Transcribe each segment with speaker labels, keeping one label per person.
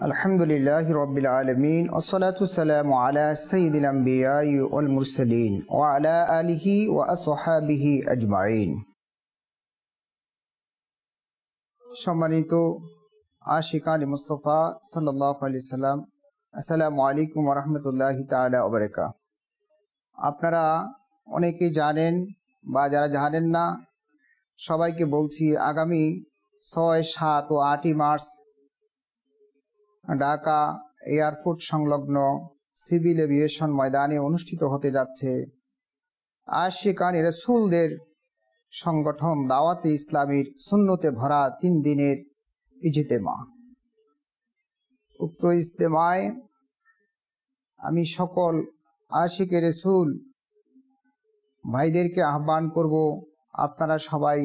Speaker 1: আলহামদুলিল্লাহি রাব্বিল আলামিন ওয়াসসালাতু ওয়াসসালামু আলা সাইয়্যিদিল আমবিয়াই ওয়াল মুরসালিন ওয়া আলা আলিহি ওয়া আসহাবিহি আজমাইন। সম্মানিত আশিকানে মুস্তাফা সাল্লাল্লাহু আলাইহি সাল্লাম, আসসালামু আলাইকুম ওয়া রাহমাতুল্লাহি তাআলা ওয়া বারাকাতুহু। আপনারা অনেকেই জানেন বা যারা জানেন না সবাইকে বলছি, আগামী 6, 7 ও 8 মার্চ ঢাকা এয়ারপোর্ট সংলগ্ন সিভিল এভিয়েশন ময়দানে অনুষ্ঠিত হতে যাচ্ছে আশিকানে রাসূলদের সংগঠন দাওয়াতে ইসলামীর সুন্নতে ভরা 3 দিনের ইজতেমা। উক্ত ইজতেমায় আমি সকল আশিকে রাসূল ভাইদেরকে আহ্বান করব, আপনারা সবাই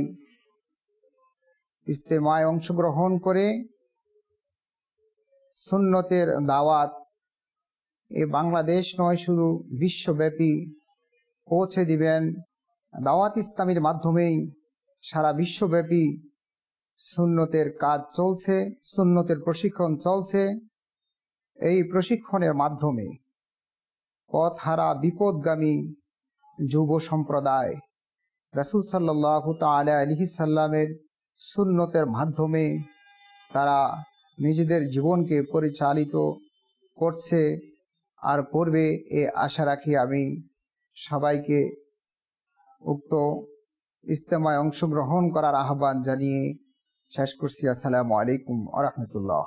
Speaker 1: ইজতেমায় অংশগ্রহণ করে সুন্নতের দাওয়াত এ বাংলাদেশ নয়, শুধু বিশ্বব্যাপী পৌঁছে দিবেন। দাওয়াত ইসলামীর মাধ্যমেই সারা বিশ্বব্যাপী সুন্নতের কাজ চলছে, সুন্নতের প্রশিক্ষণ চলছে। এই প্রশিক্ষণের মাধ্যমে পথহারা বিপদগামী যুব সম্প্রদায় রাসূল সাল্লাল্লাহু তাআলা আলাইহি সাল্লামের সুন্নতের মাধ্যমে তারা নিজেদের জীবনকে পরিচালিত করছে আর করবে, এ আশা রাখি আমি সবাইকে উক্ত ইজতেমায় অংশগ্রহণ করার আহ্বান জানিয়ে শেষ করছি। আসসালামু আলাইকুম ওয়া রাহমাতুল্লাহ।